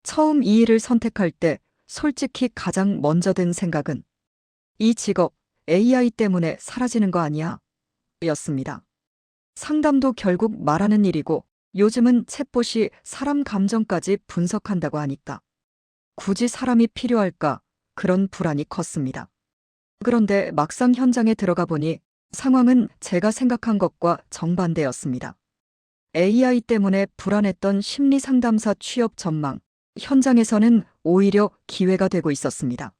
처음 이 일을 선택할 때 솔직히 가장 먼저 든 생각은 이 직업 AI 때문에 사라지는 거 아니야? 였습니다. 상담도 결국 말하는 일이고 요즘은 챗봇이 사람 감정까지 분석한다고 하니까 굳이 사람이 필요할까 그런 불안이 컸습니다. 그런데 막상 현장에 들어가 보니 상황은 제가 생각한 것과 정반대였습니다. AI 때문에 불안했던 심리 상담사 취업 전망, 현장에서는 오히려 기회가 되고 있었습니다.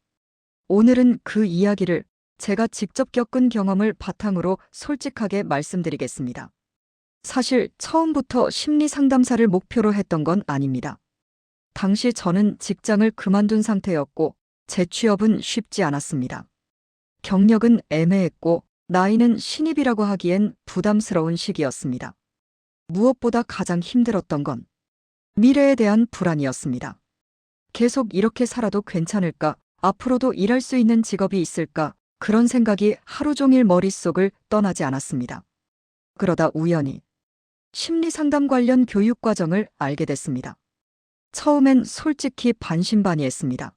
오늘은 그 이야기를 제가 직접 겪은 경험을 바탕으로 솔직하게 말씀드리겠습니다. 사실 처음부터 심리 상담사를 목표로 했던 건 아닙니다. 당시 저는 직장을 그만둔 상태였고 재취업은 쉽지 않았습니다. 경력은 애매했고 나이는 신입이라고 하기엔 부담스러운 시기였습니다. 무엇보다 가장 힘들었던 건 미래에 대한 불안이었습니다. 계속 이렇게 살아도 괜찮을까? 앞으로도 일할 수 있는 직업이 있을까? 그런 생각이 하루 종일 머릿속을 떠나지 않았습니다. 그러다 우연히 심리 상담 관련 교육 과정을 알게 됐습니다. 처음엔 솔직히 반신반의했습니다.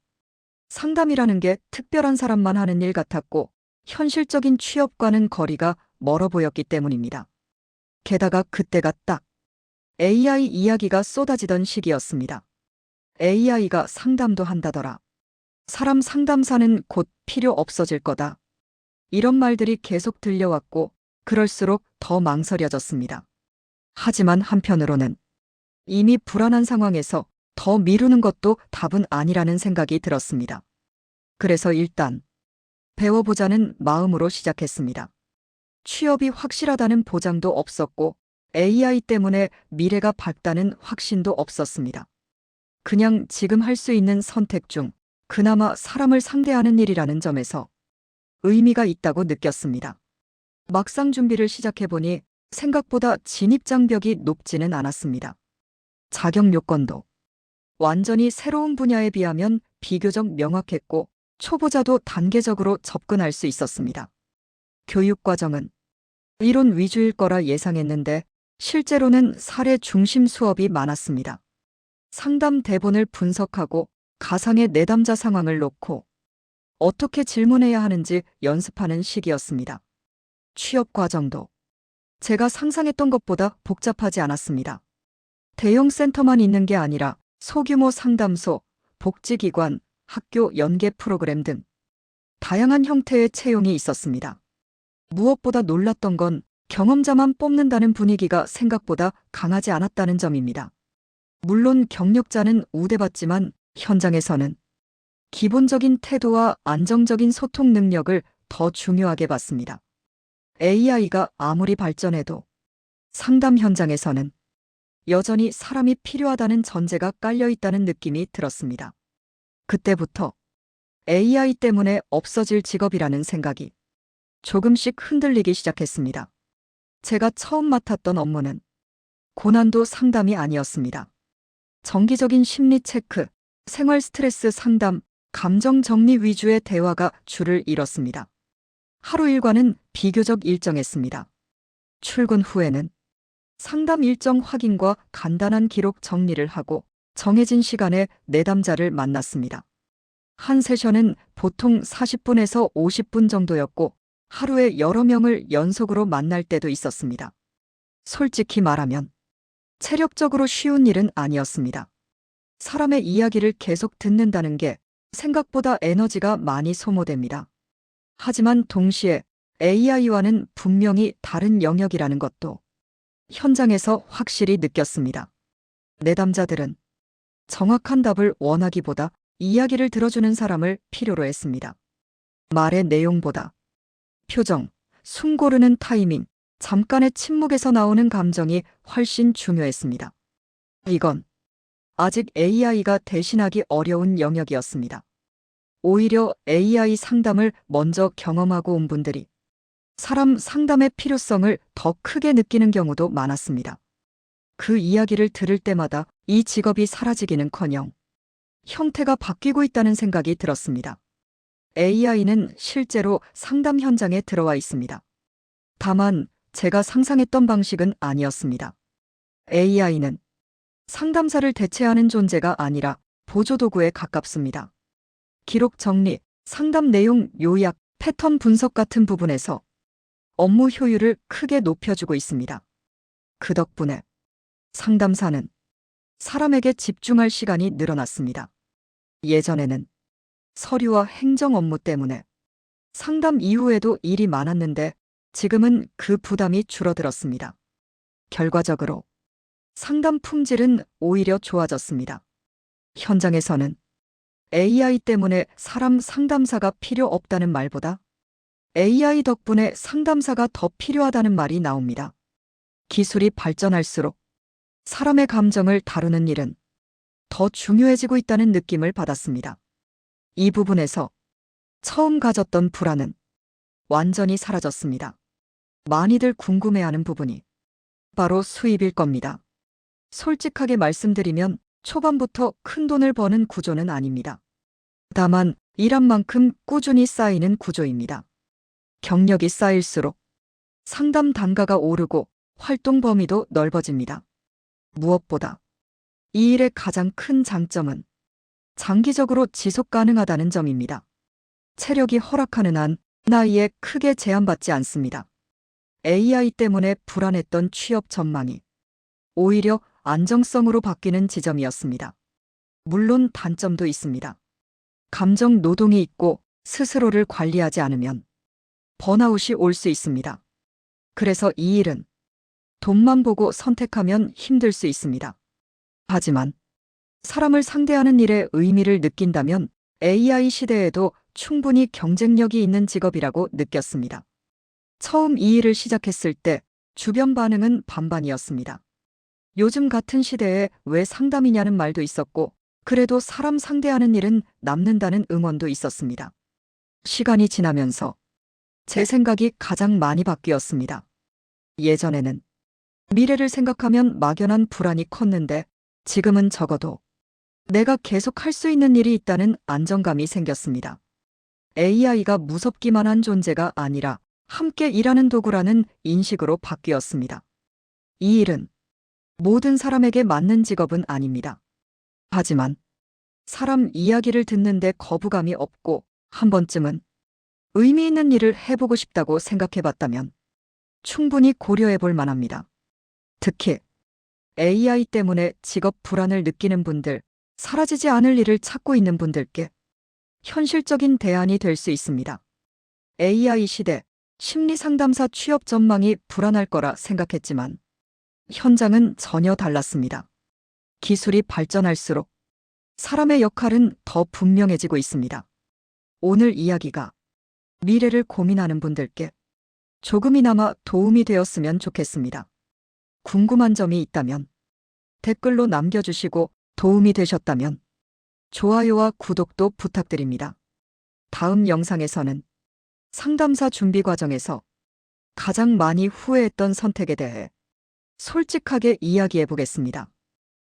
상담이라는 게 특별한 사람만 하는 일 같았고 현실적인 취업과는 거리가 멀어 보였기 때문입니다. 게다가 그때가 딱 AI 이야기가 쏟아지던 시기였습니다. AI가 상담도 한다더라. 사람 상담사는 곧 필요 없어질 거다. 이런 말들이 계속 들려왔고 그럴수록 더 망설여졌습니다. 하지만 한편으로는 이미 불안한 상황에서 더 미루는 것도 답은 아니라는 생각이 들었습니다. 그래서 일단 배워보자는 마음으로 시작했습니다. 취업이 확실하다는 보장도 없었고 AI 때문에 미래가 밝다는 확신도 없었습니다. 그냥 지금 할 수 있는 선택 중 그나마 사람을 상대하는 일이라는 점에서 의미가 있다고 느꼈습니다. 막상 준비를 시작해보니 생각보다 진입장벽이 높지는 않았습니다. 자격 요건도 완전히 새로운 분야에 비하면 비교적 명확했고 초보자도 단계적으로 접근할 수 있었습니다. 교육 과정은 이론 위주일 거라 예상했는데 실제로는 사례 중심 수업이 많았습니다. 상담 대본을 분석하고 가상의 내담자 상황을 놓고 어떻게 질문해야 하는지 연습하는 시기였습니다. 취업 과정도 제가 상상했던 것보다 복잡하지 않았습니다. 대형 센터만 있는 게 아니라 소규모 상담소, 복지기관, 학교 연계 프로그램 등 다양한 형태의 채용이 있었습니다. 무엇보다 놀랐던 건 경험자만 뽑는다는 분위기가 생각보다 강하지 않았다는 점입니다. 물론 경력자는 우대받지만 현장에서는 기본적인 태도와 안정적인 소통 능력을 더 중요하게 봤습니다. AI가 아무리 발전해도 상담 현장에서는 여전히 사람이 필요하다는 전제가 깔려 있다는 느낌이 들었습니다. 그때부터 AI 때문에 없어질 직업이라는 생각이 조금씩 흔들리기 시작했습니다. 제가 처음 맡았던 업무는 고난도 상담이 아니었습니다. 정기적인 심리 체크, 생활 스트레스 상담, 감정 정리 위주의 대화가 주를 이뤘습니다. 하루 일과는 비교적 일정했습니다. 출근 후에는 상담 일정 확인과 간단한 기록 정리를 하고 정해진 시간에 내담자를 만났습니다. 한 세션은 보통 40분에서 50분 정도였고 하루에 여러 명을 연속으로 만날 때도 있었습니다. 솔직히 말하면 체력적으로 쉬운 일은 아니었습니다. 사람의 이야기를 계속 듣는다는 게 생각보다 에너지가 많이 소모됩니다. 하지만 동시에 AI와는 분명히 다른 영역이라는 것도 현장에서 확실히 느꼈습니다. 내담자들은 정확한 답을 원하기보다 이야기를 들어주는 사람을 필요로 했습니다. 말의 내용보다 표정, 숨 고르는 타이밍, 잠깐의 침묵에서 나오는 감정이 훨씬 중요했습니다. 이건 아직 AI가 대신하기 어려운 영역이었습니다. 오히려 AI 상담을 먼저 경험하고 온 분들이 사람 상담의 필요성을 더 크게 느끼는 경우도 많았습니다. 그 이야기를 들을 때마다 이 직업이 사라지기는커녕 형태가 바뀌고 있다는 생각이 들었습니다. AI는 실제로 상담 현장에 들어와 있습니다. 다만 제가 상상했던 방식은 아니었습니다. AI는 상담사를 대체하는 존재가 아니라 보조도구에 가깝습니다. 기록 정리, 상담 내용 요약, 패턴 분석 같은 부분에서 업무 효율을 크게 높여주고 있습니다. 그 덕분에 상담사는 사람에게 집중할 시간이 늘어났습니다. 예전에는 서류와 행정 업무 때문에 상담 이후에도 일이 많았는데 지금은 그 부담이 줄어들었습니다. 결과적으로 상담 품질은 오히려 좋아졌습니다. 현장에서는 AI 때문에 사람 상담사가 필요 없다는 말보다 AI 덕분에 상담사가 더 필요하다는 말이 나옵니다. 기술이 발전할수록 사람의 감정을 다루는 일은 더 중요해지고 있다는 느낌을 받았습니다. 이 부분에서 처음 가졌던 불안은 완전히 사라졌습니다. 많이들 궁금해하는 부분이 바로 수입일 겁니다. 솔직하게 말씀드리면 초반부터 큰 돈을 버는 구조는 아닙니다. 다만 일한 만큼 꾸준히 쌓이는 구조입니다. 경력이 쌓일수록 상담 단가가 오르고 활동 범위도 넓어집니다. 무엇보다 이 일의 가장 큰 장점은 장기적으로 지속 가능하다는 점입니다. 체력이 허락하는 한 나이에 크게 제한받지 않습니다. AI 때문에 불안했던 취업 전망이 오히려 안정성으로 바뀌는 지점이었습니다. 물론 단점도 있습니다. 감정 노동이 있고 스스로를 관리하지 않으면 번아웃이 올 수 있습니다. 그래서 이 일은 돈만 보고 선택하면 힘들 수 있습니다. 하지만 사람을 상대하는 일에 의미를 느낀다면 AI 시대에도 충분히 경쟁력이 있는 직업이라고 느꼈습니다. 처음 이 일을 시작했을 때 주변 반응은 반반이었습니다. 요즘 같은 시대에 왜 상담이냐는 말도 있었고, 그래도 사람 상대하는 일은 남는다는 응원도 있었습니다. 시간이 지나면서 제 생각이 가장 많이 바뀌었습니다. 예전에는 미래를 생각하면 막연한 불안이 컸는데 지금은 적어도 내가 계속 할 수 있는 일이 있다는 안정감이 생겼습니다. AI가 무섭기만 한 존재가 아니라 함께 일하는 도구라는 인식으로 바뀌었습니다. 이 일은 모든 사람에게 맞는 직업은 아닙니다. 하지만 사람 이야기를 듣는데 거부감이 없고 한 번쯤은 의미 있는 일을 해보고 싶다고 생각해봤다면 충분히 고려해볼 만합니다. 특히 AI 때문에 직업 불안을 느끼는 분들, 사라지지 않을 일을 찾고 있는 분들께 현실적인 대안이 될 수 있습니다. AI 시대 심리상담사 취업 전망이 불안할 거라 생각했지만 현장은 전혀 달랐습니다. 기술이 발전할수록 사람의 역할은 더 분명해지고 있습니다. 오늘 이야기가 미래를 고민하는 분들께 조금이나마 도움이 되었으면 좋겠습니다. 궁금한 점이 있다면 댓글로 남겨주시고 도움이 되셨다면 좋아요와 구독도 부탁드립니다. 다음 영상에서는 상담사 준비 과정에서 가장 많이 후회했던 선택에 대해 솔직하게 이야기해 보겠습니다.